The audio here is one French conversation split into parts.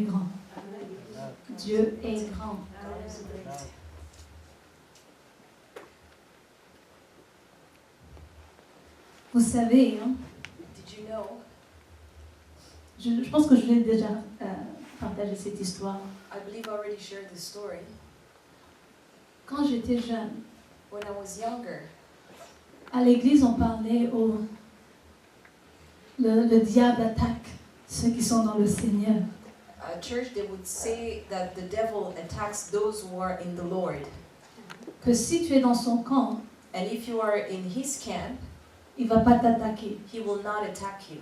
grand. Dieu est grand. Vous savez, hein, Did you know? je pense que je l'ai déjà partagé cette histoire. I believe I already shared this story. Quand j'étais jeune, When I was younger, à l'église, on parlait le diable attaque ceux qui sont dans le Seigneur. at church they would say that the devil attacks those who are in the Lord. Que si tu es dans son camp, And if you are in his camp, il ne va pas t'attaquer. he will not attack you.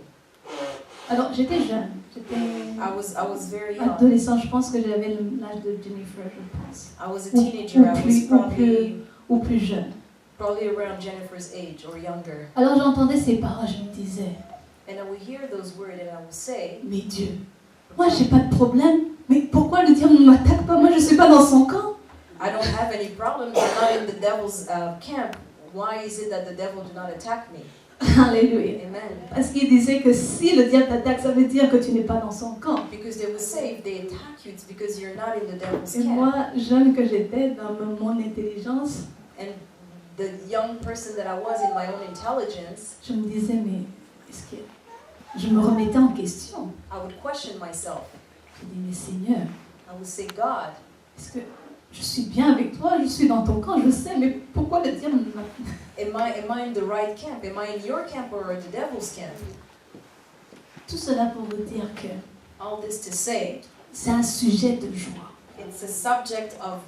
Alors, j'étais jeune, j'étais I was very young. adolescente, je pense que j'avais l'âge de Jennifer, je pense. I was a teenager. I was Ou plus jeune. probably around Jennifer's age or younger. Alors j'entendais ces paroles, je me disais, And I would hear those words and I would say, mais Dieu, moi j'ai pas de problème, mais pourquoi le diable ne m'attaque pas? Moi je suis pas dans son camp. I don't have any problems. I'm not in the devil's camp. Why is it that the devil do not attack me? Alléluia. Amen. Parce qu'il disait que si le diable t'attaque, ça veut dire que tu n'es pas dans son camp. Because they would say if they attack you, it's because you're not in the devil's Et camp. moi, jeune que j'étais, dans mon intelligence, And the young person that I was in my own intelligence, je me disais, mais est-ce que... Je me remettais en question. I would question myself. Je dis, mais Seigneur, I would say, God, est-ce que je suis bien avec toi, je suis dans ton camp, je sais, mais pourquoi le diable m'a... am I in the right camp? Am I in your camp or the devil's camp? Tout cela pour vous dire que All this to say, c'est un sujet de joie. it's a subject of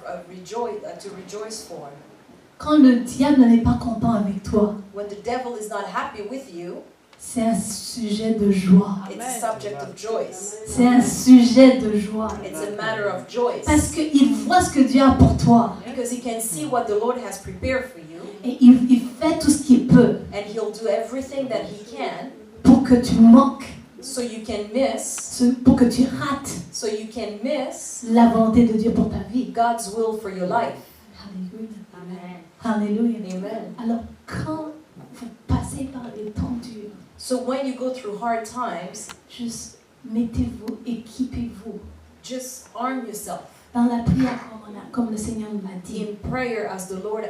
to rejoice for. Quand le diable n'est pas content avec toi, When the devil is not happy with you, c'est un sujet de joie. it's a subject of joy. C'est un sujet de joie. It's a matter of joy. Parce qu'il voit ce que Dieu a pour toi. Because he can see what the Lord has prepared for you, Et il fait tout ce qu'il peut and he'll do everything that he can pour que tu manques, so you can miss, pour que tu rates so you can miss la volonté de Dieu pour ta vie. God's will for your life. Alléluia. Alléluia. Amen. Alors, quand vous passez par les temps durs, So when you go through hard times, juste mettez-vous, équipez-vous just arm yourself dans la prière comme le Seigneur nous l'a dit, in prayer as the Lord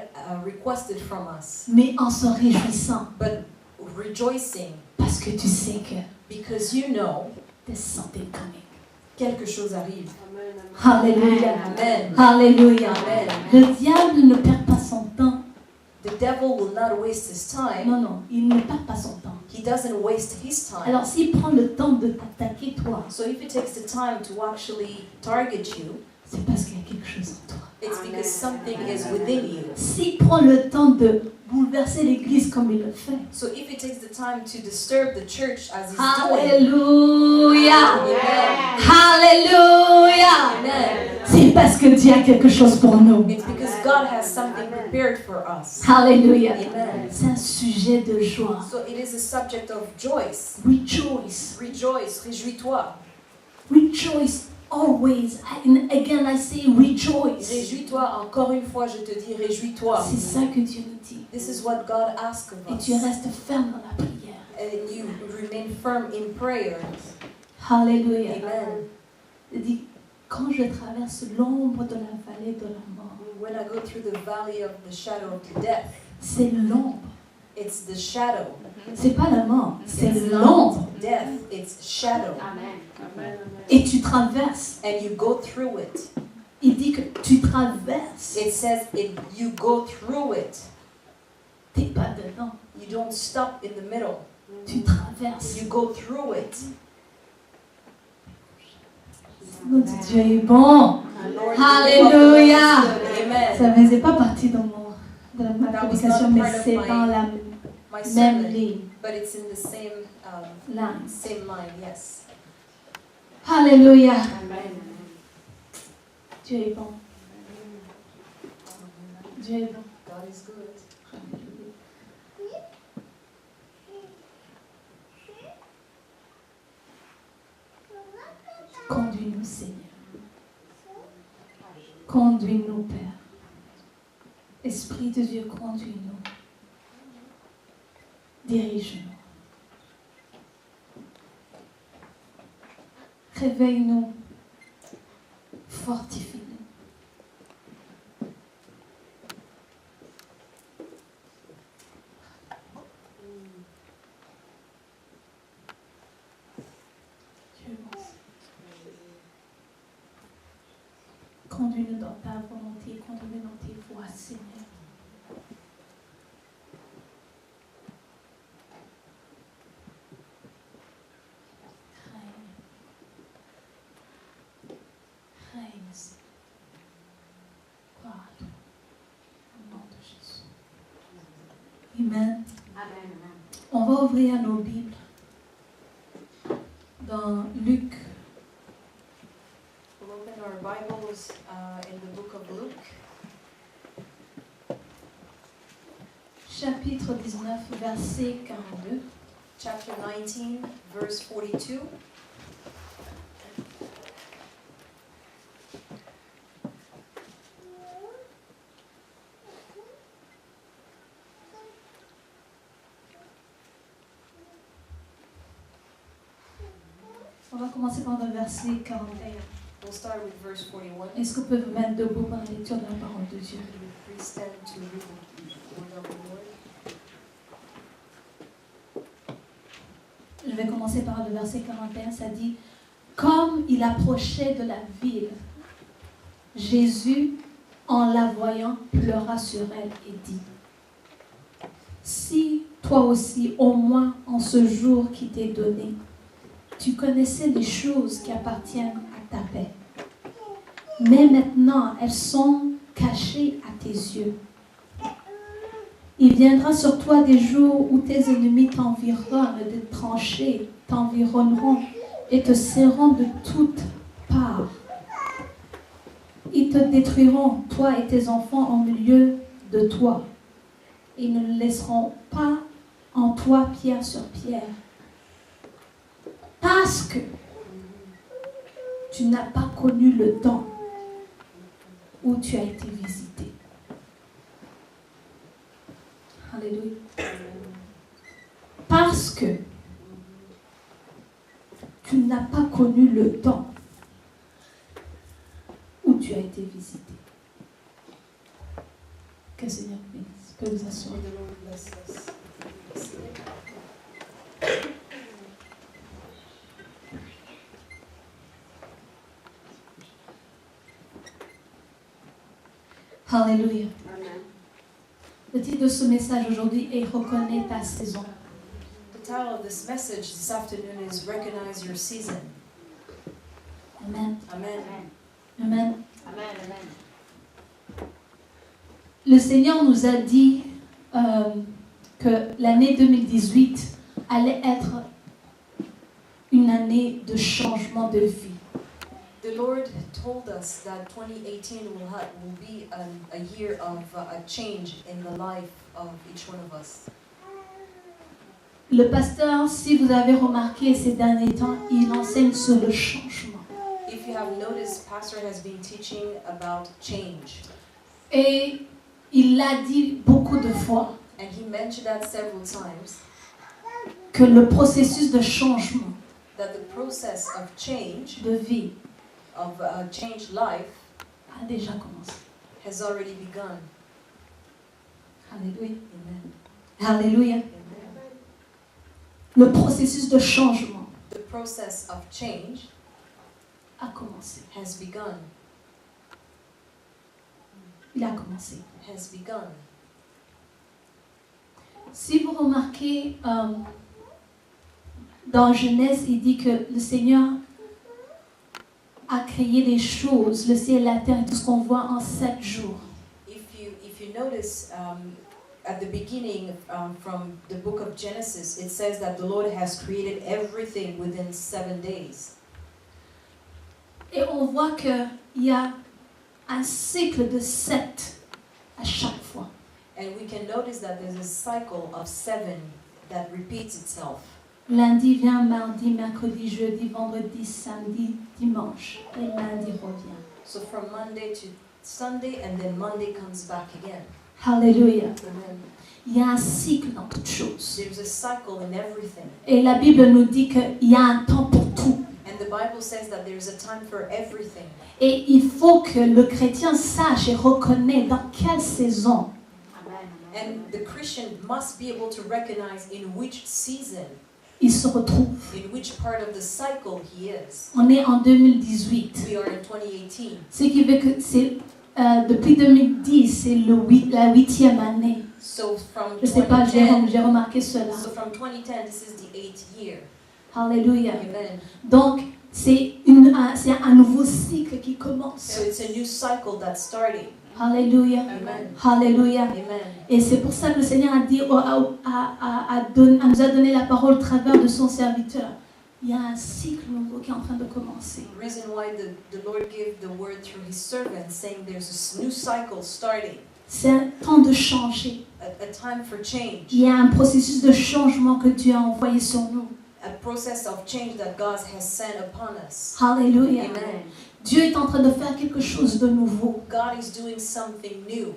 requested from us, mais en se réjouissant but rejoicing parce que tu sais que because you know there's something coming. quelque chose arrive. Alléluia. Amen. Alléluia. Amen. Le diable ne perd pas son temps. The devil will not waste his time. Non, il ne perd pas son temps. He doesn't waste his time. Alors s'il prend le temps de t'attaquer toi, So if he takes the time to actually target you, c'est parce qu'il y a quelque chose en toi. it's because something is within you. S'il prend le temps de bouleverser l'église comme il le fait, So if he takes the time to disturb the church as he's doing, Alléluia. Amen. Alléluia. Amen. C'est parce que Dieu a quelque chose pour nous. It's because God has something prepared for us. Alléluia. Amen. C'est un sujet de joie. So it is a subject of joy. Rejoice. Rejoice, réjouis-toi. Rejoice always. And again I say rejoice. Réjouis-toi, encore une fois, je te dis, réjouis-toi. C'est ça que Dieu nous dit. This is what God asks of Et us. tu restes ferme dans la prière. And you remain firm in prayer. Alléluia. Amen. Il dit, quand je traverse l'ombre de la vallée de la mort, When I go through the valley of the shadow of the death, c'est l'ombre. it's the shadow. C'est pas la mort, c'est It's l'ombre. not death, it's shadow. Et tu traverses. And you go through it. Il dit que tu traverses. It says you go through it. T'es pas dedans. You don't stop in the middle. Tu traverses. You go through it. Notre Dieu est bon. Lord, Alléluia. Amen. Ça ne faisait pas partie dans ma That was prédication, not mais part of c'est my- dans la My même sermon, ligne. but it's in the same Line. line. Yes. Alléluia. Dieu est bon. Dieu est bon. God is good. Conduis-nous, Seigneur. Conduis-nous, Père. Esprit de Dieu, conduis-nous. Dirige-nous. Réveille-nous fortifie-nous. Dieu, merci. Conduis-nous dans ta volonté, conduis-nous dans tes voies, Seigneur. Règne, Seigneur. Gloire à toi. Au nom de Jésus. Amen. On va ouvrir nos Bibles dans Luc. We'll open our Bibles in the book of Luke, Chapitre 19, verset 42. chapter 19, verse 42. On va commencer par le verset 41. We'll start with verse 41. Est-ce que vous pouvez vous mettre debout pour la lecture de la parole de Dieu? Will you please stand to read the word of the Lord? Je vais commencer par le verset 41. Ça dit: comme il approchait de la ville, Jésus, en la voyant, pleura sur elle et dit: si toi aussi, au moins en ce jour qui t'est donné, tu connaissais les choses qui appartiennent à ta paix. Mais maintenant, elles sont cachées à tes yeux. Il viendra sur toi des jours où tes ennemis t'environnent, des tranchées t'environneront et te serreront de toutes parts. Ils te détruiront, toi et tes enfants, au milieu de toi. Ils ne laisseront pas en toi pierre sur pierre. Parce que tu n'as pas connu le temps où tu as été visité. Alléluia. Parce que tu n'as pas connu le temps où tu as été visité. Que le Seigneur bénisse. Que vous assurez. May the Lord bless us. Alléluia. Amen. Le titre de ce message aujourd'hui est Reconnais ta saison. The title of this message this afternoon is Recognize Your Season. Amen. Amen. Amen. Amen. Amen. Le Seigneur nous a dit que l'année 2018 allait être une année de changement de vie. The Lord told us that 2018 will be a year of a change in the life of each one of us. Le pasteur, si vous avez remarqué ces derniers temps, il enseigne sur le changement. If you have noticed, Pastor has been teaching about change. Et il l'a dit beaucoup de fois, And he mentioned that several times, que le processus de changement that the process of change, de vie of changed life, a déjà commencé. has already begun. Alléluia. Amen. Alléluia. Amen. Le processus de changement The process of change a commencé. has begun. Il a commencé. Has begun. Si vous remarquez, dans Genèse, il dit que le Seigneur a créé les choses, le ciel, la terre et tout ce qu'on voit en 7 jours. If you notice at the beginning from the book of Genesis, it says that the Lord has created everything within 7 days. Et on voit qu'il y a un cycle de 7 à chaque fois. And we can notice that there's a cycle of 7 that repeats itself. Lundi vient, mardi, mercredi, jeudi, vendredi, samedi, dimanche. Et lundi revient. So from Monday to Sunday, and then Monday comes back again. Alléluia. Amen. Il y a un cycle dans toutes choses. There's a cycle in everything. Et la Bible nous dit qu'il y a un temps pour tout. And And the Bible says that there's a time for everything. Et il faut que le chrétien sache et reconnaisse dans quelle saison And the Christian must be able to recognize in which season, il se retrouve. in which part of the cycle he is. On est en 2018. We are in 2018. Ce qui veut que c'est depuis 2010, c'est la 8e année. So from Je ne sais pas, j'ai 2010, remarqué cela. so from 2010, this is the 8th year. Alléluia. Amen. Donc, c'est un nouveau cycle qui commence. So it's a new cycle that's starting. Alléluia. Amen. Alléluia. Amen. Et c'est pour ça que le Seigneur a dit, nous a donné la parole au travers de son serviteur. Il y a un cycle nouveau qui est en train de commencer. The reason why the Lord gave the word through His servant, saying there's a new cycle starting, C'est un temps de changer. a time for change, Il y a un processus de changement que Dieu a envoyé sur nous. a process of change that God has sent upon us. Alléluia. Amen. Dieu est en train de faire quelque chose de nouveau. God is doing something new.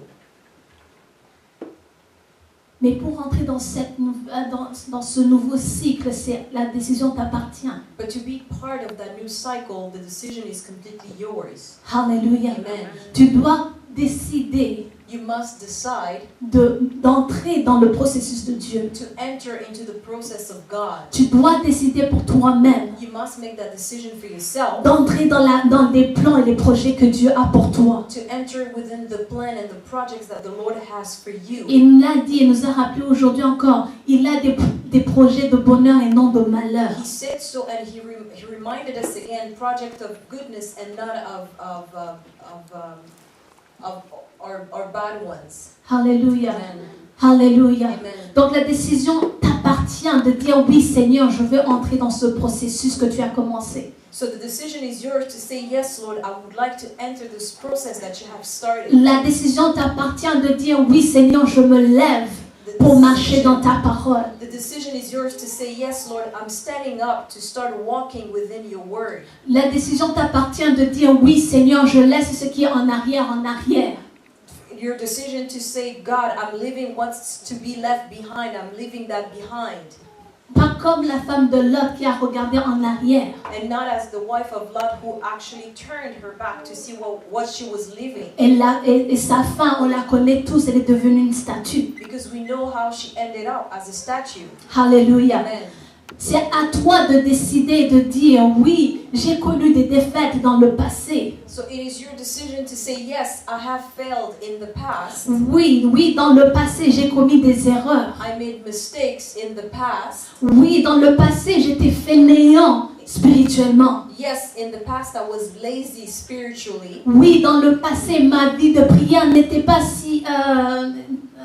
Mais pour entrer dans ce nouveau cycle, la décision t'appartient. But to be part of that new cycle, the decision is completely yours. Alléluia. Amen. Tu dois décider You must decide d'entrer dans le processus de Dieu. to enter into the process of God. Tu dois décider pour toi-même You must make that decision for yourself d'entrer dans les plans et les projets que Dieu a pour toi. to enter within the plan and the projects that the Lord has for you. Il nous l'a dit et nous a rappelé aujourd'hui encore, il a des projets de bonheur et non de malheur. He said so, and he reminded us again, project of goodness and not of bad ones. Alléluia. Amen. Alléluia. Amen. Donc la décision t'appartient de dire oui Seigneur, je veux entrer dans ce processus que tu as commencé. So the decision is yours to say, yes, Lord, I would like to enter this process that you have started. La décision t'appartient de dire oui Seigneur, je me lève pour marcher dans ta parole. The decision is yours to say, yes, Lord, I'm standing up to start walking within your word. La décision t'appartient de dire oui Seigneur, je laisse ce qui est en arrière. Your decision to say, God, I'm leaving what's to be left behind. I'm leaving that behind. Pas comme la femme de Lot qui a regardé en arrière. And not as the wife of Lot who actually turned her back to see what she was leaving. Et sa fin, on la connaît tous, elle est devenue une statue. Because we know how she ended up as a statue. Alléluia. Amen. C'est à toi de décider de dire oui, j'ai connu des défaites dans le passé. So it is your decision to say, yes, I have failed in the past. Oui, dans le passé, j'ai commis des erreurs. I made mistakes in the past. Oui, dans le passé, j'étais fainéant spirituellement. Yes, in the past I was lazy spiritually. Oui, dans le passé, ma vie de prière n'était pas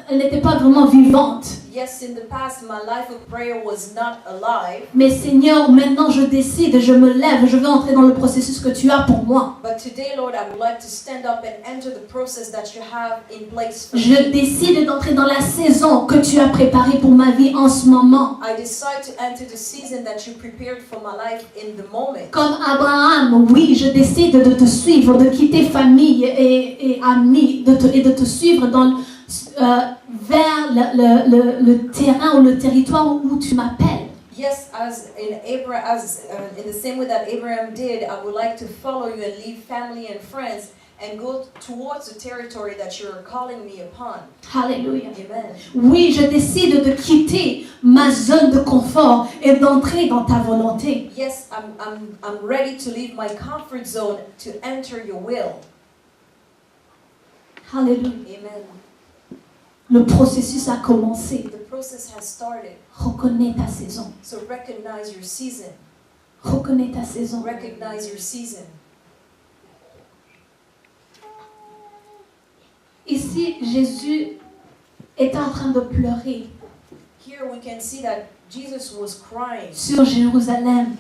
elle n'était pas vraiment vivante. Yes, in the past my life of prayer was not alive. Mais Seigneur, maintenant je décide, je me lève, je veux entrer dans le processus que tu as pour moi. But today, Lord, I would like to stand up and enter the process that you have in place for Je me. décide d'entrer dans la saison que tu as préparée pour ma vie en ce moment. I decide to enter the season that you prepared for my life in the moment. Comme Abraham, oui, je décide de te suivre, de quitter famille et amis, et de te suivre vers le terrain ou le territoire où tu m'appelles. Yes, as in the same way that Abraham did, I would like to follow you and leave family and friends and go towards the territory that you are calling me upon. Alléluia. Amen. Oui, je décide de quitter ma zone de confort et d'entrer dans ta volonté. Yes, I'm ready to leave my comfort zone to enter your will. Alléluia. Amen. Le processus a commencé. The process has started. Reconnais ta saison. So recognize your season. Reconnais ta saison. Recognize your season. Ici, Jésus est en train de pleurer Here we can see that Jesus was crying sur Jérusalem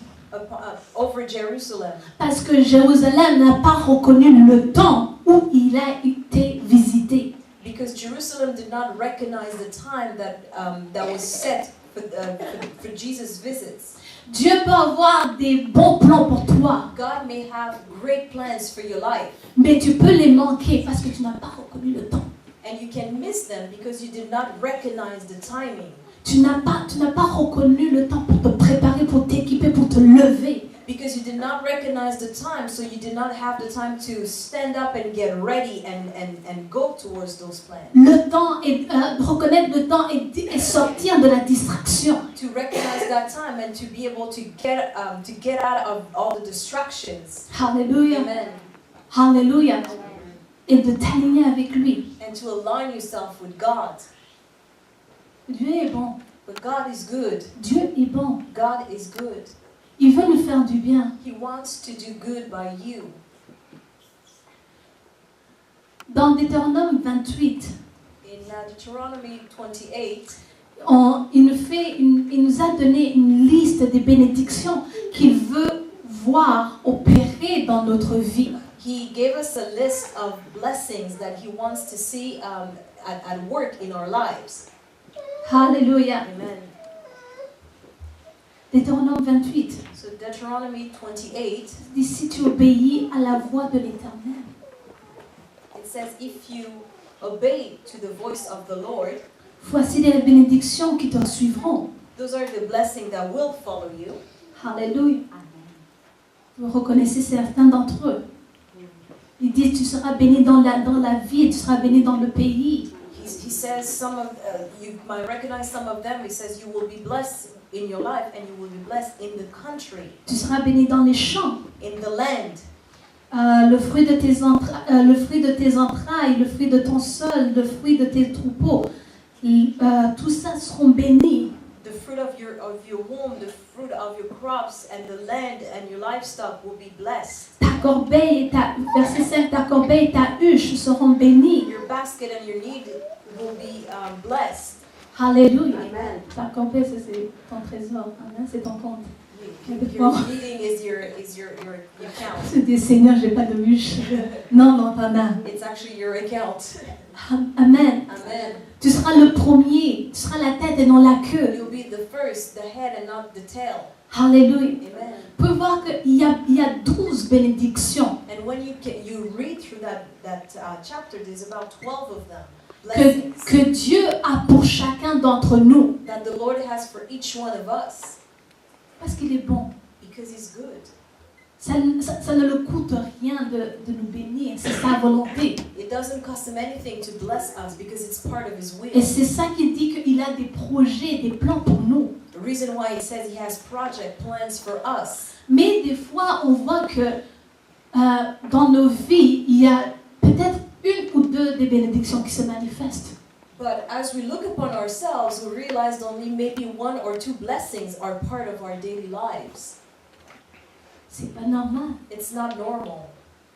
over Jerusalem parce que Jérusalem n'a pas reconnu le temps où il a été visité. because Jerusalem did not recognize the time that was set for Jesus' visits. Dieu peut avoir des bons plans pour toi, God may have great plans for your life, mais tu peux les manquer parce que tu n'as pas reconnu le temps. and you can miss them because you did not recognize the timing. Tu n'as pas reconnu le temps pour te préparer, pour t'équiper, pour te lever. Because you did not recognize the time, so you did not have the time to stand up and get ready and go towards those plans. Le temps est reconnaître le temps et sortir de la distraction. To recognize that time and to be able to get out of all the distractions. Alléluia. Amen. Alléluia. Et de t'aligner avec lui. And to align yourself with God. Dieu est bon. But God is good. Dieu est bon. God is good. Il veut nous faire du bien. He wants to do good by you. Dans Deutéronome 28, In Deuteronomy 28, il nous a donné une liste des bénédictions qu'il veut voir opérer dans notre vie. He gave us a list of blessings that he wants to see at work in our lives. Alléluia. Amen. Deutéronome 28 So Deuteronomy 28, dit si tu obéis à la voix de l'Éternel, it says, if you obey to the voice of the Lord, voici les bénédictions qui te suivront. those are the blessings that will follow you. Alléluia. Vous reconnaissez certains d'entre eux. Il dit tu seras béni dans la vie, tu seras béni dans le pays. He says some of you might recognize some of them. He says you will be blessed in your life and you will be blessed in the country, Tu seras béni dans les champs. in the land. Le fruit de tes entrailles, le fruit de ton sol, le fruit de tes troupeaux, tout ça seront bénis. The fruit of your womb, the fruit of your crops, and the land and your livestock will be blessed. Ta corbeille et verset 5, ta corbeille et ta huche seront bénies. Your basket and your need will be blessed. Alléluia. Amen. Ta corbeille, c'est ton trésor. Amen, c'est ton compte. Your needing is your account. Tu dis, Seigneur, j'ai pas de huche. Non, t'en as. It's actually your account. Amen. Amen. Tu seras le premier. Tu seras la tête et non la queue. You'll be the first, the head, and not the tail. Alléluia. Amen. Vous pouvez voir qu'il y a 12 bénédictions And when you read through that chapter, there's about 12 of them. Blessings que Dieu a pour chacun d'entre nous. that the Lord has for each one of us Parce qu'il est bon. because He's good. Ça ne le coûte rien de nous bénir. C'est sa volonté. It doesn't cost Him anything to bless us because it's part of His will. Et c'est ça qu'il dit qu'il a des projets, des plans pour nous. The reason why He says He has plans for us. Mais des fois, on voit que dans nos vies, il y a peut-être une ou deux des bénédictions qui se manifestent. But as we look upon ourselves, we realize only maybe one or two blessings are part of our daily lives. C'est pas normal. It's not normal.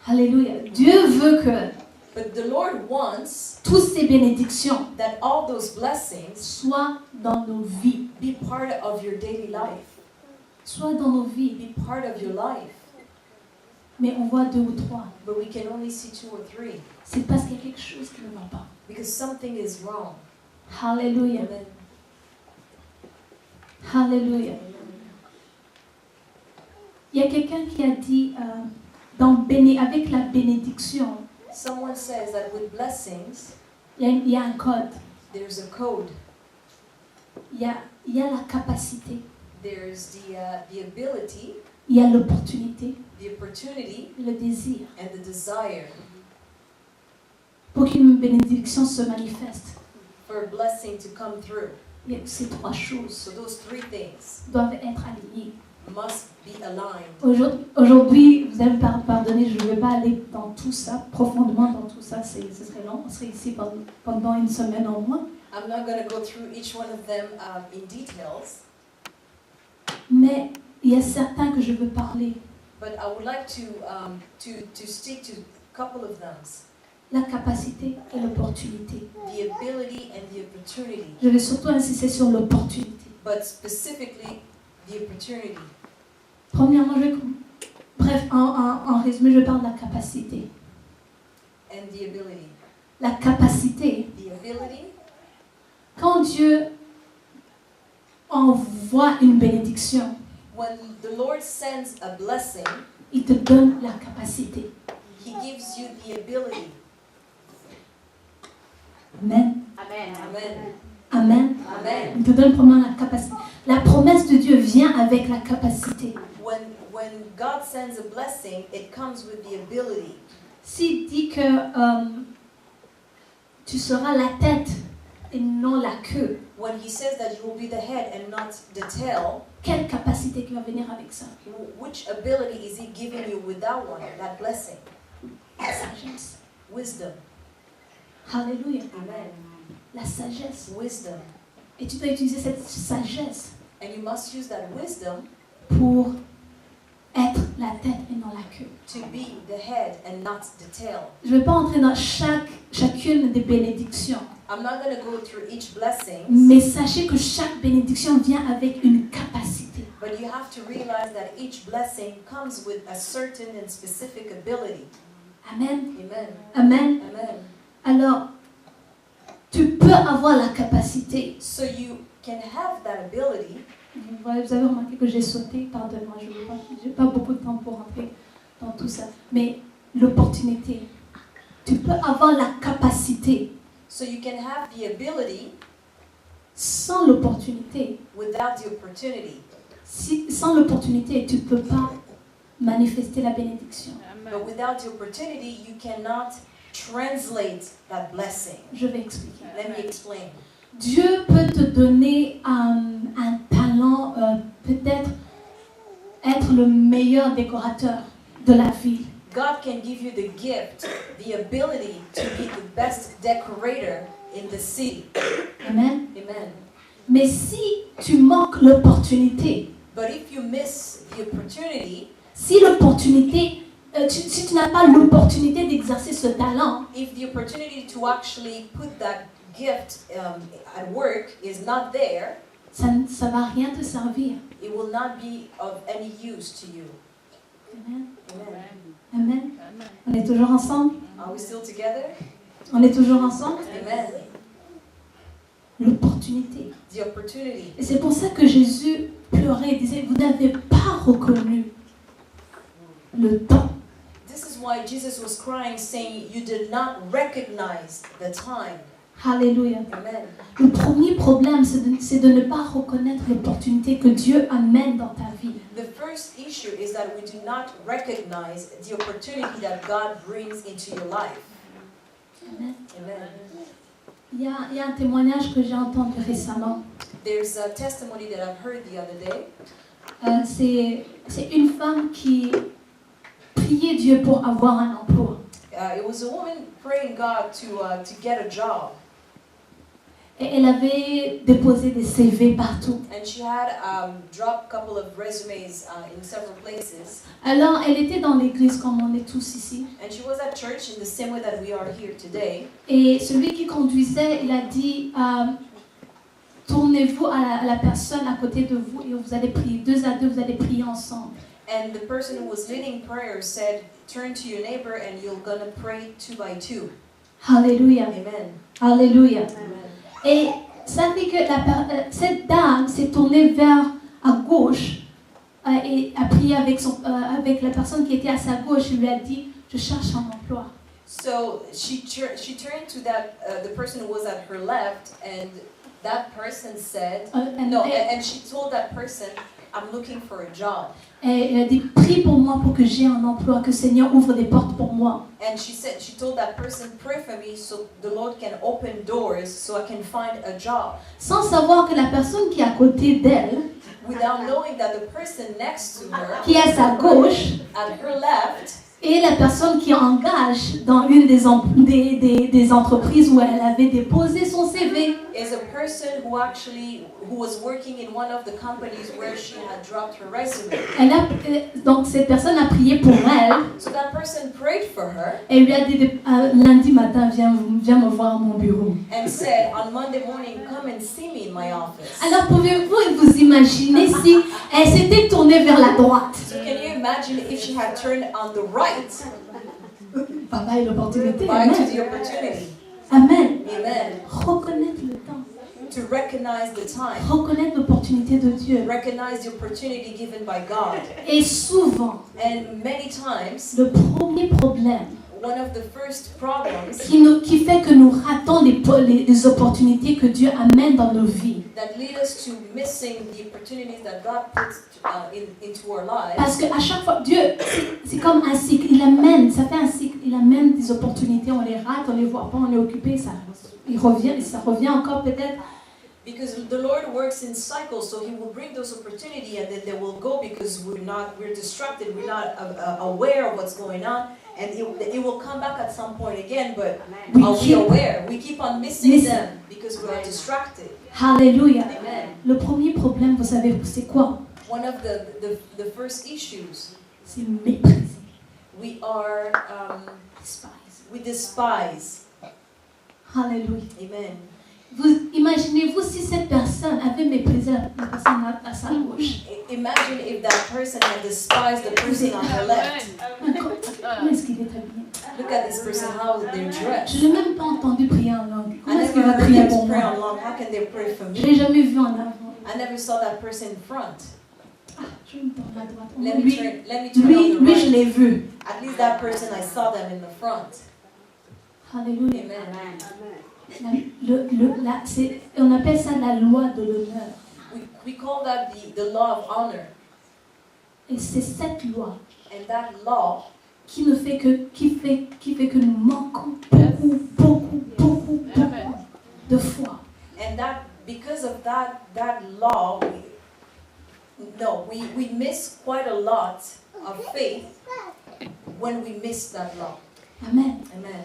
Alléluia. Dieu veut que But the Lord wants toutes ces bénédictions that all those blessings soient dans nos vies. be part of your daily life. Soient dans nos vies. Be part of your life. Mais on voit 2 ou 3. But we can only see 2 or 3 C'est parce qu'il y a quelque chose qui ne va pas. because something is wrong. Alléluia. Amen. Alléluia. Il y a quelqu'un qui a dit avec la bénédiction, Someone says that with blessings, il y a un code. there's a code. Il y a la capacité. There's the ability, Il y a l'opportunité, the opportunity, le désir and the desire pour qu'une bénédiction se manifeste. for a blessing to come through. Il y a ces 3 choses So those 3 things doivent être alignées. must be aligned. Aujourd'hui, vous allez me pardonner, je ne vais pas aller dans tout ça, profondément dans tout ça, ce serait long, on serait ici pendant une semaine au moins. I'm not going to go through each one of them in details, Mais il y a certains que je veux parler. but I would like to stick to a couple of them. La capacité et l'opportunité. The ability and the opportunity, Je vais surtout insister sur l'opportunité. but specifically the opportunity. Premièrement, en résumé, je parle de la capacité. And the ability. La capacité. The ability, Quand Dieu envoie une bénédiction, when the Lord sends a blessing, il te donne la capacité. He gives you the ability. Amen. Amen. Amen. Amen. Il te donne premièrement la capacité. La promesse de Dieu vient avec la capacité. When God sends a blessing, it comes with the ability. S'il dit que tu seras la tête et non la queue, When he says that you will be the head and not the tail, quelle capacité qui va venir avec ça? which ability is he giving you with that one, that blessing? La sagesse. Wisdom. Alléluia. Amen. La sagesse. Wisdom. Et tu dois utiliser cette sagesse And you must use that wisdom pour être la tête et non la queue. to be the head and not the tail. Je ne vais pas entrer dans chacune des bénédictions, I'm not going to go through each blessing, mais sachez que chaque bénédiction vient avec une capacité. but you have to realize that each blessing comes with a certain and specific ability. Amen. Amen. Amen. Amen. Alors, tu peux avoir la capacité. So you can have that ability. Vous avez remarqué que j'ai sauté, pardonne-moi, je n'ai pas beaucoup de temps pour rentrer dans tout ça. Mais l'opportunité, tu peux avoir la capacité. So you can have the ability Sans l'opportunité, without the opportunity. sans l'opportunité, tu ne peux pas manifester la bénédiction. But without the opportunity, you cannot translate that blessing. Je vais expliquer. Let me explain. Dieu peut te donner un talent, peut-être être le meilleur décorateur de la ville. God can give you the gift, the ability to be the best decorator in the city. Amen. Amen. Mais si tu manques l'opportunité, But if you miss the opportunity, si l'opportunité, si tu n'as pas l'opportunité d'exercer ce talent, if the opportunity to actually put that gift at work is not there, ça ne va rien te servir. it will not be of any use to you. Amen. Amen. Amen. On est toujours ensemble? Are we still together? On est toujours ensemble? Amen. L'opportunité. The opportunity. Et c'est pour ça que Jésus pleurait et disait, vous n'avez pas reconnu le temps. This is why Jesus was crying, saying, you did not recognize the time. Alléluia. Amen. Le premier problème, c'est de ne pas reconnaître l'opportunité que Dieu amène dans ta vie. The first issue is that we do not recognize the opportunity that God brings into your life. Amen. Amen. Il y a un témoignage que j'ai entendu récemment. There's a testimony that I've heard the other day. C'est une femme qui priait Dieu pour avoir un emploi. It was a woman praying God to get a job. Et elle avait déposé des CV partout. And she had dropped a couple of resumes in several places. Alors, elle était dans l'église comme on est tous ici. And she was at church in the same way that we are here today. Et celui qui conduisait, il a dit, tournez-vous à la personne à côté de vous et vous allez prier. 2 à 2, vous allez prier ensemble. And the person who was leading prayer said, turn to your neighbor and you're going to pray 2 by 2. Alléluia. Amen. Alléluia. Amen. Et ça fait que cette dame s'est tournée vers à gauche et a prié avec la personne qui était à sa gauche et lui a dit, je cherche un emploi. So she turned to the person who was at her left, and that person said, and she told that person, I'm looking for a job. Et elle a dit, prie pour moi pour que j'ai un emploi, que le Seigneur ouvre des portes pour moi. And she told that person, pray for me so the Lord can open doors so I can find a job. Sans savoir que la personne qui est à côté d'elle, Without knowing that the person next to her, qui est à sa gauche, at her left, et la personne qui engage dans une des entreprises où elle avait déposé son CV. is a person who was working in one of the companies where she had dropped her resume. Donc cette personne a prié pour elle. So that person prayed for her Et lui a dit lundi matin, viens me voir à mon bureau. and said, on Monday morning, come and see me in my office. Alors pouvez-vous vous imaginer si elle s'était tournée vers la droite? So can you imagine if she had turned on the right? Papa et l'opportunité. By to Amen. the opportunity. Amen. Amen. Reconnaître le temps. To recognize the time. Reconnaître l'opportunité de Dieu. Recognize the opportunity given by God. Et souvent, And many times, le premier problème, one of the first problems qui fait que nous ratons les opportunités que Dieu amène dans nos vies. that lead us to missing the opportunities that God puts into our lives. Parce qu'à chaque fois, Dieu, c'est comme un cycle. Ça fait un cycle. Il amène des opportunités, on les rate, on les voit pas, on est occupé, ça revient encore peut-être. Because the Lord works in cycles, so He will bring those opportunities and then they will go because we're distracted, we're not aware of what's going on, and it will come back at some point again, but are we aware? We keep on missing them because we are distracted. Hallelujah. Amen. Le premier problème, vous savez, c'est quoi? One of the first issues, C'est mépriser. we are, Despise. we despise. Hallelujah. Amen. Vous imaginez-vous si cette personne avait méprisé la personne à sa gauche? Imagine if that person had despised the person on her left. Comment est-ce qu'il est habillé? Look at this person, how they're dressed. Je n'ai même pas entendu prier en langue. I Comment est-ce qu'il never va heard prier them pour pray moi? on long. How can they pray for Je me? l'ai jamais vu en avant. I never saw that person in front. Ah, je me tourne à droite. Let me Lui, turn on the lui, je right. l'ai vu. At least that person, I saw them in the front. Alléluia. Amen. On appelle ça la loi de l'honneur. We call that the law of honor. Et c'est cette loi And that law qui fait que nous manquons beaucoup de foi. and that because of that law, we miss quite a lot of faith when we miss that law. Amen. Amen.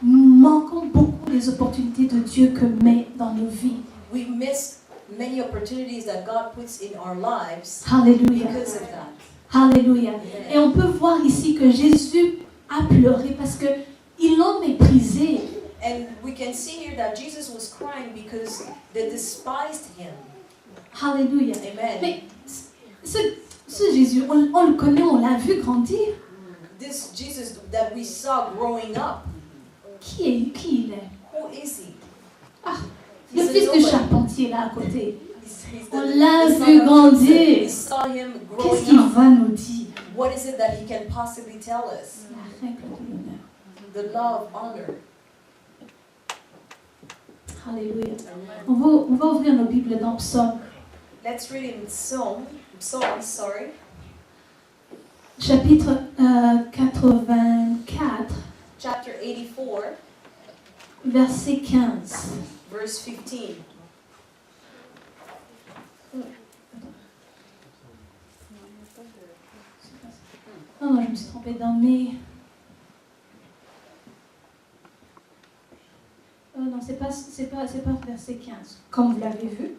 Nous manquons beaucoup des opportunités de Dieu que met dans nos vies. We miss many opportunities that God puts in our lives Alléluia. because of that. Alléluia. Et on peut voir ici que Jésus a pleuré parce que ils l'ont méprisé. And we can see here that Jesus was crying because they despised him. Alléluia. Amen. Mais ce Jésus, on le connaît, on l'a vu grandir. This Jesus that we saw growing up, Qui il est? who is he? Ah, le He's a fils du nobody. charpentier là à côté. He's On the l'a son vu of grandir. Joseph. We saw him Qu'est-ce growing qu'il up. va nous dire? What is it that he can possibly tell us? La règle de l'honneur. The law of honor. Alléluia. On va ouvrir nos Bibles dans Psaume, Let's read in Psalm, sorry. chapitre 84, Chapter 84, verset 15. verse 15. Non, je me suis trompée dans mes... non, c'est pas verset 15, comme vous l'avez vu.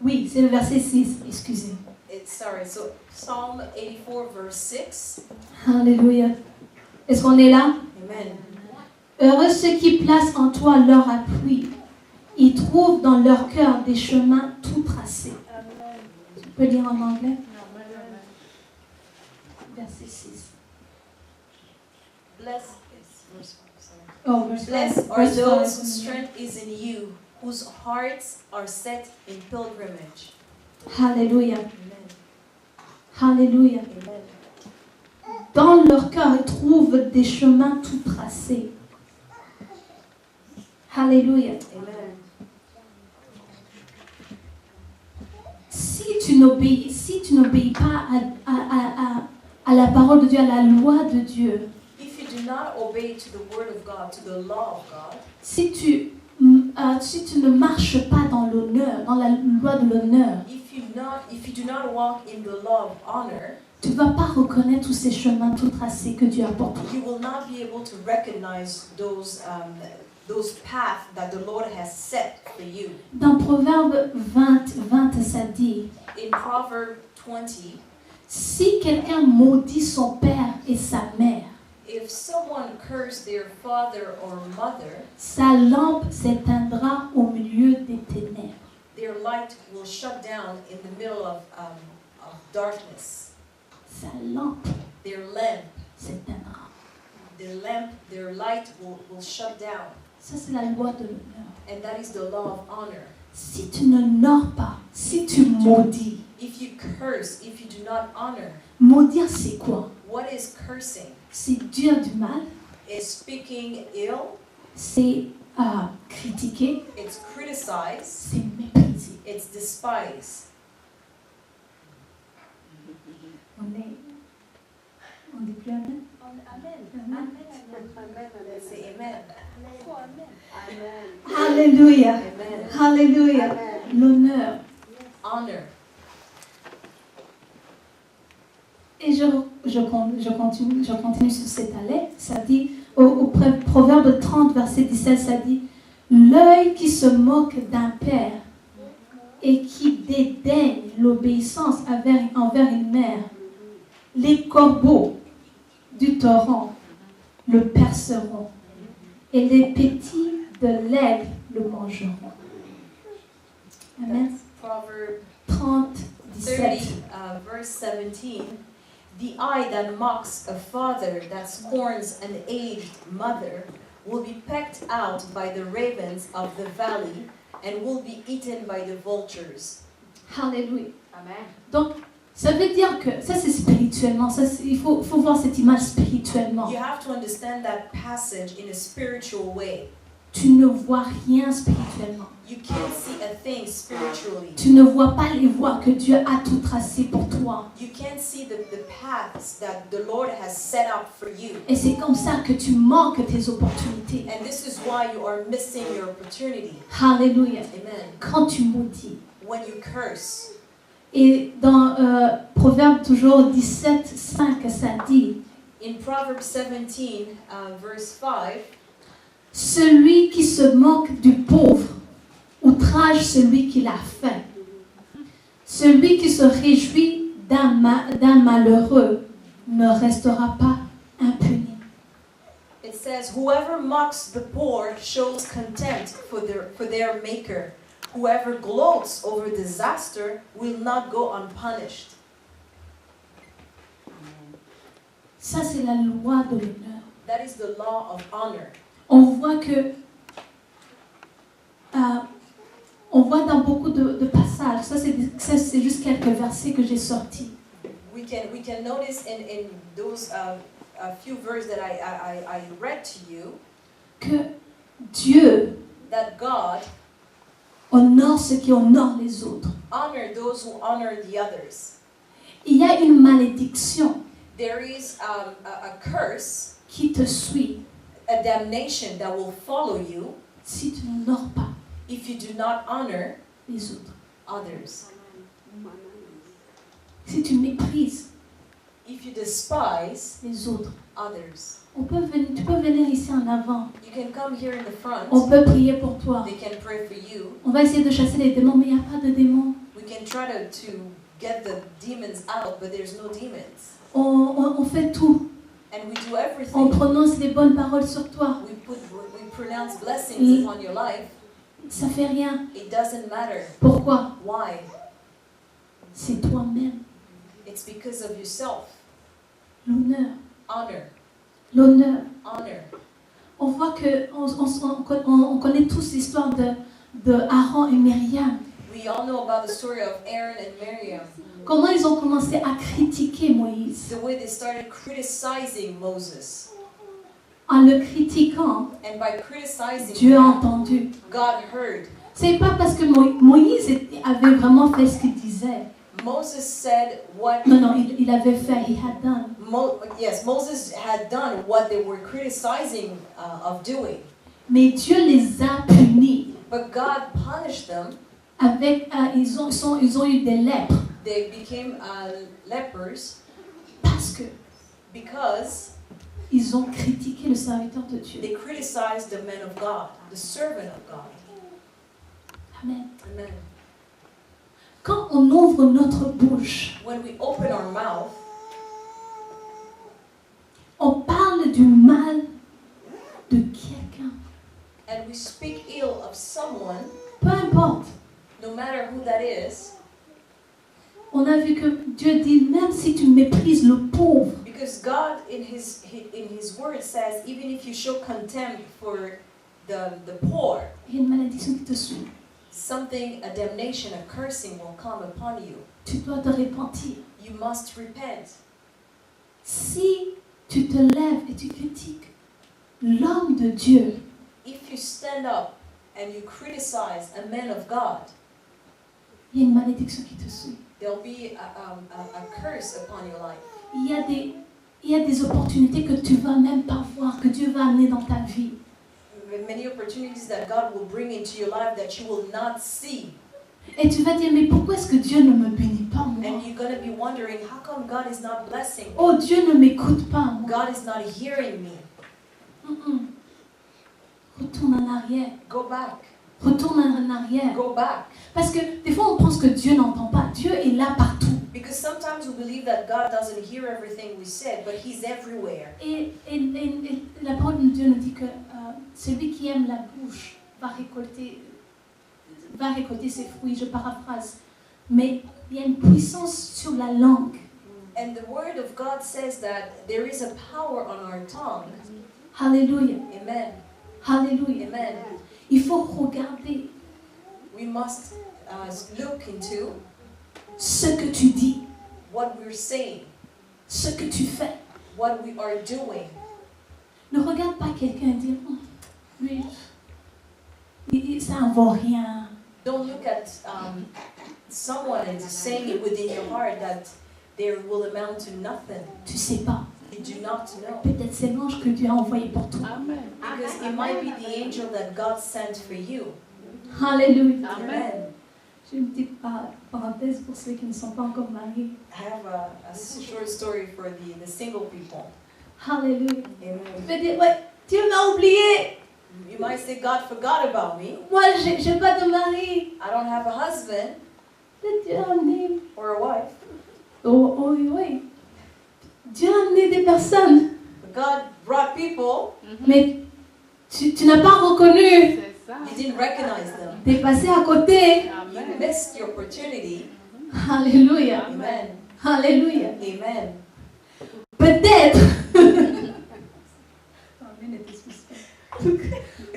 Oui, c'est le verset 6, excusez. So Psalm 84, verse 6. Alléluia. Est-ce qu'on est là? Amen. Heureux ceux qui placent en toi leur appui. Ils trouvent dans leur cœur des chemins tout tracés. Tu peux lire en anglais? Verset 6. Oh, verse 5. Blessed are Verse those 5. whose strength is in you, whose hearts are set in pilgrimage. Alléluia. Amen. Alléluia. Amen. Dans leur cœur, ils trouvent des chemins tout tracés. Alléluia. Amen. Si tu n'obéis pas à la parole de Dieu, à la loi de Dieu, If you do not obey to the word of God, to the law of God, si tu ne marches pas dans l'honneur, dans la loi de l'honneur, if you do not walk in the law of honor, tu ne vas pas reconnaître tous ces chemins tout tracés que Dieu a pour toi. you will not be able to recognize those paths that the Lord has set for you. Dans Proverbe 20, ça dit, In Proverbs 20, si quelqu'un maudit son père et sa mère, if someone cursed their father or mother, sa lampe s'éteindra au milieu des ténèbres. their light will shut down in the middle of darkness. Sa lampe Their lamp, s'éteindra. their light will shut down. Ça, c'est la loi de l'honneur. And that is the law of honor. Si tu n'honores pas Si tu maudis, if you curse, if you do not honor, maudire c'est quoi? what is cursing? C'est dire du mal, Is speaking ill, c'est critiquer, it's criticize, c'est mépriser. it's despise. On dit plus amen? Amen. Let's say amen. Alléluia. Amen. Alléluia. L'honneur. Honor. Et je continue sur cette allée. Ça dit, au Proverbe 30, verset 17, ça dit, l'œil qui se moque d'un père et qui dédaigne l'obéissance envers une mère, les corbeaux du torrent le perceront et les petits de l'aigle le mangeront. Amen. Proverb 30, 30, 17. verse 17. The eye that mocks a father, that scorns an aged mother, will be pecked out by the ravens of the valley and will be eaten by the vultures. Alléluia. Amen. Donc, ça veut dire que, ça c'est spirituellement, il faut voir cette image spirituellement. You have to understand that passage in a spiritual way. Tu ne vois rien spirituellement. You can't see a thing spiritually. Tu ne vois pas les voies que Dieu a tout tracées pour toi. You can't see the paths that the Lord has set up for you. Et c'est comme ça que tu manques tes opportunités. And this is why you are missing your opportunity. Alléluia. Amen. Quand tu maudis. When you curse. Et dans Proverbe toujours 17, 5, ça dit, In Proverbs 17, verse 5, celui qui se moque du pauvre outrage celui qui l'a fait. Celui qui se réjouit d'un malheureux ne restera pas impuni. it says, whoever mocks the poor shows contempt for their maker. Whoever gloats over disaster will not go unpunished. Ça, c'est la loi de l'honneur. That is the law of honor. On voit que, on voit dans beaucoup de passages, ça c'est juste quelques versets que j'ai sortis, We can notice in those a few verses that I read to you que Dieu that God honore ceux qui honorent les autres. honor those who honor the others. Il y a une malédiction There is a curse, qui te suit a damnation that will follow you si tu n'honores pas if you do not honor les autres. others. Si tu méprises If you despise les autres. others. Tu peux venir ici en avant. You can come here in the front. On peut prier pour toi. They can pray for you. On va essayer de chasser les démons, mais il n'y a pas de démons. We can try to get the demons out, but there's no demons. On fait tout. And we do On everything. prononce les bonnes paroles sur toi. We pronounce blessings upon your life. Ça fait rien. It doesn't matter. Pourquoi? Why? C'est toi-même. It's because of yourself. L'honneur. Honor. L'honneur. Honor. On voit que on connaît tous l'histoire de Aaron et Myriam. We all know about the story of Aaron and Miriam. Comment ils ont commencé à critiquer Moïse. The way they started criticizing Moses. En le critiquant, And by criticizing Dieu a him, entendu. God heard. C'est pas parce que Moïse avait vraiment fait ce qu'il disait. Moses said what Non, il avait fait, he had done. Moses had done what they were criticizing of doing. Mais Dieu les a punis. But God punished them. Avec, ils ont eu des lèpres. They became lepers because ils ont critiqué le serviteur de Dieu. they criticized the man of God, the servant of God. Amen. Amen. Quand on ouvre notre bouche, When we open our mouth, on parle du mal de quelqu'un. and we speak ill of someone, Peu importe. no matter who that is, On a vu que Dieu dit, même si tu méprises le pauvre, because God in His word says, even if you show contempt for the poor, il y a une malédiction qui te suit. something, a damnation, a cursing will come upon you. Tu dois te repentir. You must repent. Si tu te lèves et tu critiques l'homme de Dieu, If you stand up and you criticize a man of God, il y a une malédiction qui te suit. there'll be a curse upon your life. Il y a des opportunités que tu vas même pas voir, que Dieu va amener dans ta vie. Many opportunities that God will bring into your life that you will not see. Et tu vas dire, mais pourquoi est-ce que Dieu ne me bénit pas moi? And you're going to be wondering, how come God is not blessing me? Oh, Dieu ne m'écoute pas moi. God is not hearing me. Mm-mm. Retourne en arrière. Go back. Retourne en arrière. Go back. Parce que des fois, on pense que Dieu n'entend pas. Dieu est là partout. Because sometimes we believe that God doesn't hear everything we said, but He's everywhere. Et la parole de Dieu nous dit que celui qui aime la bouche va récolter ses fruits. Je paraphrase. Mais il y a une puissance sur la langue. And the Word of God says that there is a power on our tongue. Alléluia. Amen. Alléluia. Amen. Il faut regarder We must look into ce que tu dis, what we're saying, ce que tu fais. what we are doing. Ne regarde pas quelqu'un et dire, lui, ça en vaut rien. Don't look at someone and saying it within your heart that there will amount to nothing. Tu sais pas. You do not know. Peut-être c'est l'ange que Dieu a envoyé pour toi. Because it might be the angel that God sent for you. Alléluia. Amen. J'ai une petite parenthèse pour ceux qui ne sont pas encore mariés. I have a short story for the single people. Alléluia. Amen. Tu peux dire, ouais, Dieu m'a oublié. You might say, God forgot about me. Moi, j'ai pas de mari. I don't have a husband Peut-être Dieu a amené. or a wife. Oh, oui. Dieu a amené des personnes. But God brought people. Mais tu n'as pas reconnu. You didn't recognize them. Tu es passé à côté. You missed your opportunity. Alléluia. Amen. Alléluia. Amen. Peut-être.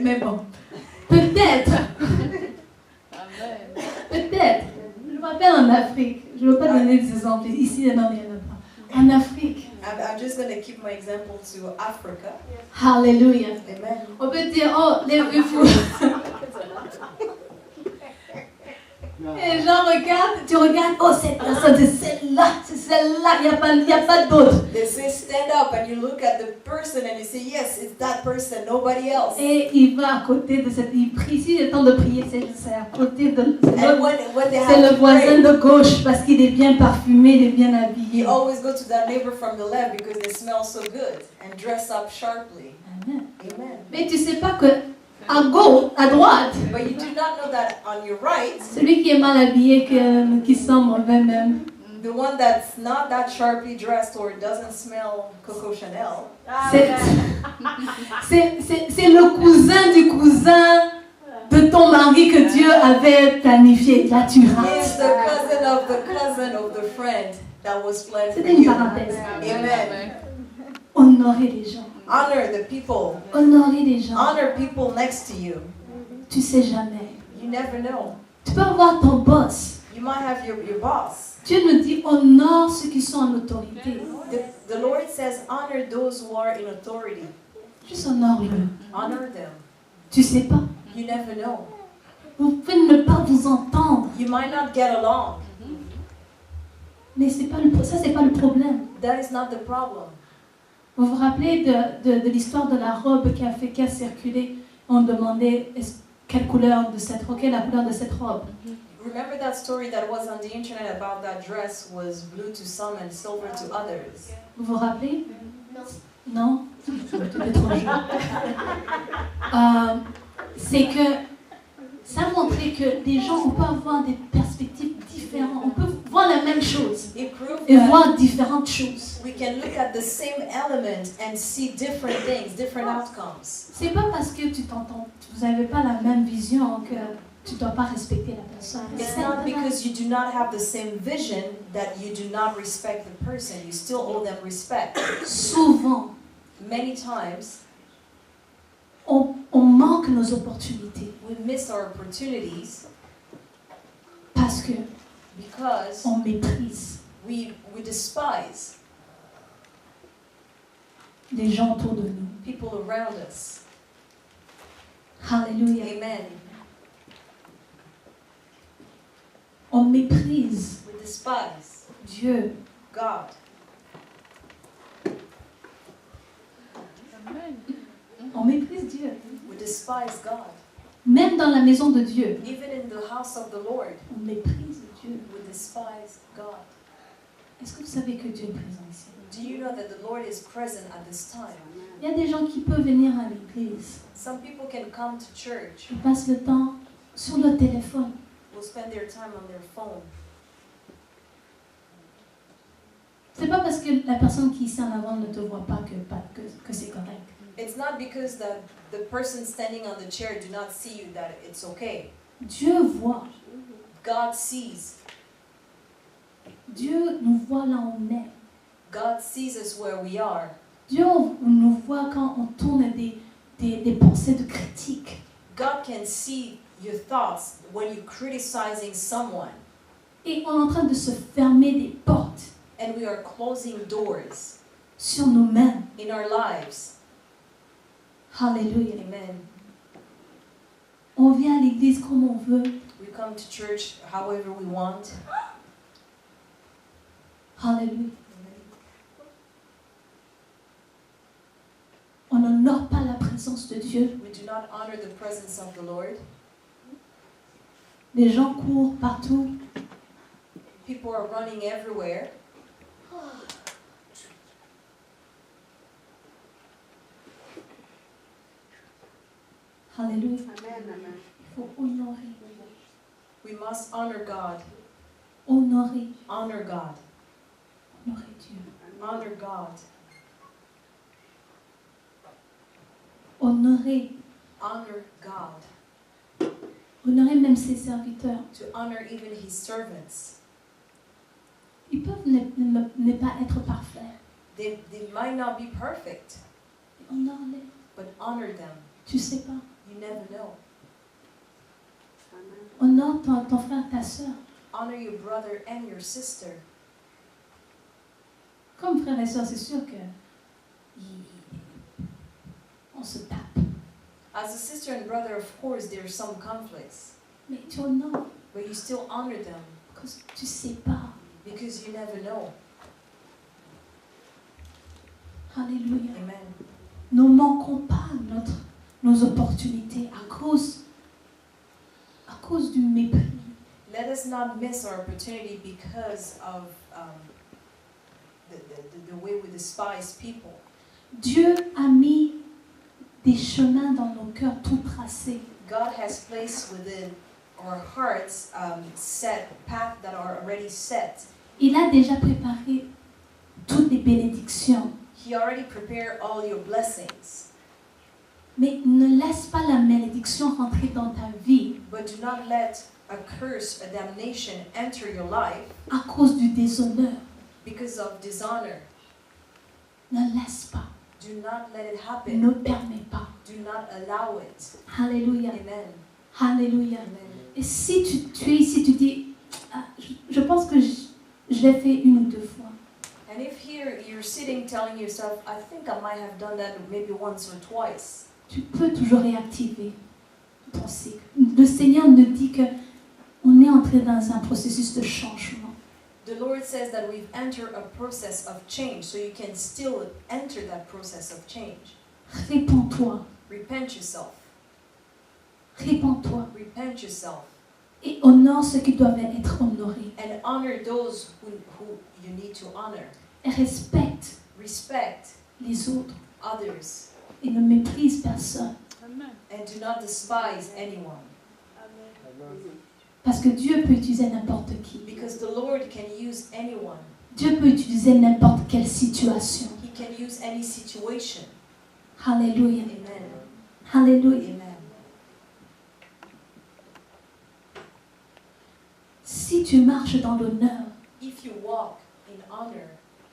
Mais bon. Peut-être. Peut-être. Je me rappelle en Afrique. Je ne veux pas donner des exemples. Ici, non, il n'y en a pas. En Afrique. I'm just going to keep my example to Africa. Alléluia. Amen. On peut dire, oh, lève-vous. Et les gens regardent, tu regardes, oh, cette personne, c'est celle-là, il n'y a pas d'autre. They say stand up and you look at the person and you say yes, it's that person, nobody else. Et il va à côté de cette, il prie, si le temps de prier, c'est à côté de, And when they c'est have le to voisin pray, de gauche parce qu'il est bien parfumé, il est bien habillé. you always go to that neighbor from the left because they smell so good and dress up sharply. Amen. Amen. Mais tu sais pas que à gauche, à droite, But you do not know that on your right, celui qui est mal habillé, qui sent mauvais même, the one that's not that sharply dressed or doesn't smell Coco Chanel, c'est le cousin du cousin de ton mari que Dieu avait planifié. Là, tu is rates. the cousin of the friend that was planned for C'était une you. parenthèse. Amen. Honorer les gens. Honor the people. Honorer les gens. Honor people next to you. Tu sais jamais. You never know. Tu peux avoir ton boss. You might have your boss. Dieu nous dit honore ceux qui sont en autorité. The Lord says honor those who are in authority. Juste honore-le. Honor them. Tu sais pas. You never know. Vous pouvez ne pas vous entendre. You might not get along. Mais c'est pas ça, c'est pas le problème. That is not the problem. Vous vous rappelez de l'histoire de la robe qui a circulé? On demandait quelle couleur de cette robe, quelle est la couleur de cette robe? Remember that story that was on the internet about that dress was blue to some and silver to others? Vous vous rappelez? Non? Tu es trop jeune. C'est que ça montrait que des gens, on peut avoir des perspectives différentes. On peut voir la même chose It proved et that voir différentes choses. we can look at the same element and see different things, different outcomes. C'est pas parce que vous n'avez pas la même vision que tu ne dois pas respecter la personne. It's not because you do not have the same vision that you do not respect the person. You still owe them respect. Souvent, Many times, on manque nos opportunités we miss our opportunities Parce que Because on méprise we despise les gens autour de nous. people around us. Alléluia. Amen. On méprise We despise Dieu. God. On méprise Dieu. We despise God. Même dans la maison de Dieu, Even in the house of the Lord, on méprise Dieu. we despise God. Est-ce que vous savez que Dieu est présent ici? Do you know that the Lord is present at this time? Il y a des gens qui peuvent venir à l'église. Some people can come to church, Ils passent le temps sur le téléphone. will spend their time on their phone. C'est pas parce que la personne qui est ici en avant ne te voit pas que c'est correct. It's not because the person standing on the chair do not see you that it's okay. Dieu voit. God sees. Dieu nous voit là où on est. God sees us where we are. Dieu nous voit quand on tourne des pensées de critique. God can see your thoughts when you're criticizing someone. Et on est en train de se fermer des portes And we are closing doors sur nous-mêmes. in our lives. Alléluia. Amen. On vient à l'église comme on veut. We come to church however we want. Alléluia. On n'honore pas la présence de Dieu. We do not honor the presence of the Lord. Les gens courent partout. People are running everywhere. Alléluia. Amen. Il faut honorer. We must honor God. Honorer. Honor God. Honorer Dieu. Honor God. Honorer. Honor God. Honorer même ses serviteurs. To honor even His servants. Ils peuvent ne pas être parfaits. They might not be perfect, Honore-les. but honor them. Tu sais pas. You never know. Honore ton frère, ta soeur. Honor your brother and your sister. Comme frère et soeur, c'est sûr que on se tape. As a sister and brother, of course, there are some conflicts, Mais tu honores but you still honor them parce que tu sais pas. because you never know. Alléluia. Amen. Ne manquons pas nos opportunités à cause du mépris. Let us not miss our opportunity because of the way we despise people. Dieu a mis des chemins dans nos cœurs tout tracés. God has placed within our hearts set paths that are already set. Il a déjà préparé toutes les bénédictions. He already prepared all your blessings. Mais ne laisse pas la malédiction rentrer dans ta vie But do not let a curse, a damnation enter your life à cause du déshonneur. because of dishonor. Ne laisse pas. Do not let it Ne happen. permets pas. Do not allow it. Alléluia. Amen. Alléluia. Amen. Et si tu es ici, tu dis, ah, je pense que je l'ai fait une ou deux fois. And if here you're sitting telling yourself, I think I might have done that maybe once or twice, Tu peux toujours réactiver ton cycle. Le Seigneur nous dit que on est entré dans un processus de changement. the Lord says that we've entered a process of change, so you can still enter that process of change. Répands-toi. Repent yourself. Répands-toi. Repent yourself. Et honore ceux qui doivent être honorés. And honor those who you need to honor. Et respecte Respect les autres. others. Et ne méprise personne. And do not despise anyone. Parce que Dieu peut utiliser n'importe qui. Because the Lord can use anyone. Dieu peut utiliser n'importe quelle situation. He can use any situation. Alléluia. Amen. Alléluia. Amen. Si tu marches dans l'honneur, If you walk in honor,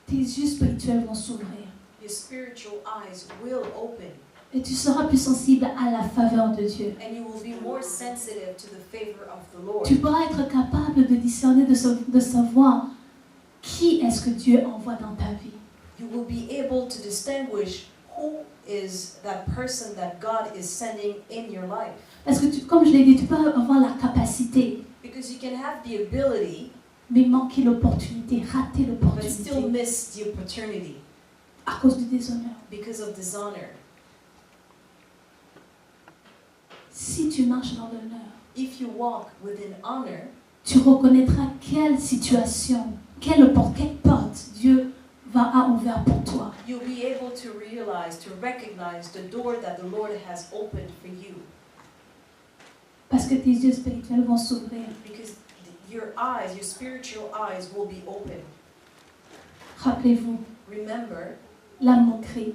tes yeux spirituels vont s'ouvrir. your spiritual eyes will open. Et tu seras plus sensible à la faveur de Dieu. And you will be more sensitive to the favor of the Lord. Tu pourras être capable de discerner, de savoir qui est-ce que Dieu envoie dans ta vie. You will be able to distinguish who is that person that God is sending in your life. Parce que, comme je l'ai dit, tu peux avoir la capacité, Because you can have the ability, mais manquer l'opportunité, rater but still l'opportunité miss the opportunity à cause du déshonneur. because of dishonor. Si tu marches dans l'honneur, If you walk within honor, tu reconnaîtras quelle situation, quelle porte Dieu a ouvert pour toi. you'll be able to realize, to recognize the door that the Lord has opened for you. Parce que tes yeux spirituels vont s'ouvrir. Because your eyes, your spiritual eyes will be open. Rappelez-vous, Remember, la moquerie,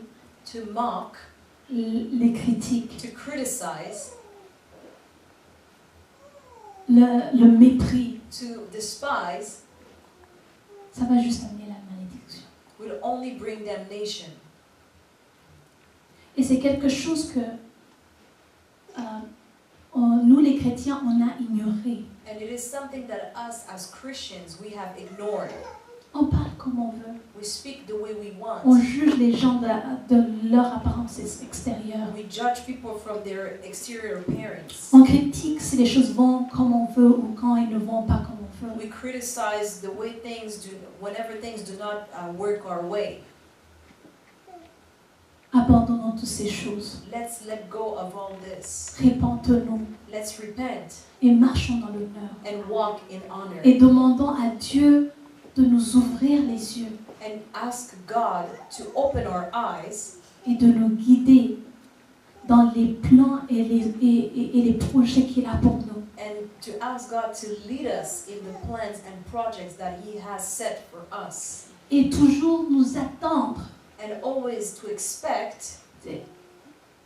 to mock, les critiques, to criticize, le mépris, to despise ça va juste amener la malédiction. will only bring damnation. Et c'est quelque chose que nous les chrétiens, on a ignoré. And it is something that us as Christians, we have ignored. On parle comme on veut. We speak the way we On want. juge les gens de leur apparence extérieure. We judge people from their exterior appearance. On critique si les choses vont comme on veut ou quand elles ne vont pas comme on veut. We criticize the way things do, whenever things do not work our way. Abandonnons toutes ces choses. Let's let go of all this. Répentons-nous Let's repent et marchons dans l'honneur. and walk in honor. Et demandons à Dieu de nous ouvrir les yeux And ask God to open our eyes et de nous guider dans les plans et les projets qu'il a pour nous. and to ask God to lead us in the plans and projects that He has set for us. Et toujours nous attendre. And always to expect,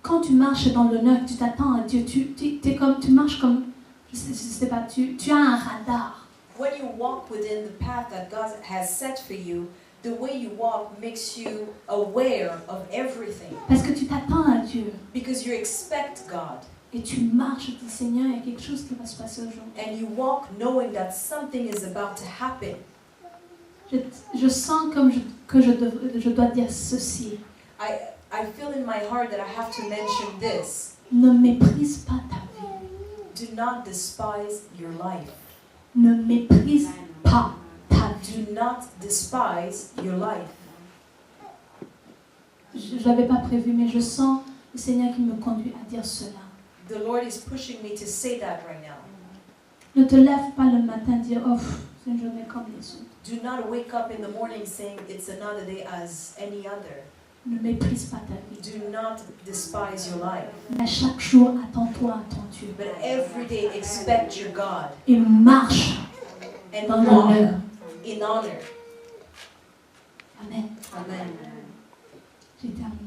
Quand tu marches dans l'honneur, tu t'attends à Dieu. Tu marches comme, je sais pas, tu as un radar. when you walk within the path that God has set for you, the way you walk makes you aware of everything. Parce que tu t'attends à Dieu. Because you expect God. Et tu marches, tu dis Seigneur, il y a quelque chose qui va se passer aujourd'hui. And you walk knowing that something is about to happen. Je sens comme je dois dire ceci. I feel in my heart that I have to mention this. Ne méprise pas ta vie. Do not despise your life. Ne méprise pas ta vie. Do not despise your life. Je ne l'avais pas prévu, mais je sens le Seigneur qui me conduit à dire cela. The Lord is pushing me to say that right now. Ne te lève pas le matin et dire oh, c'est une journée comme les autres. Do not wake up in the morning saying it's another day as any other. Ne méprise pas ta vie. Do not despise your life. Mais chaque jour, attends-toi à ton Dieu. But every day expect your God Et marche and dans walk l'honneur. in honor. Amen. Amen. J'ai terminé.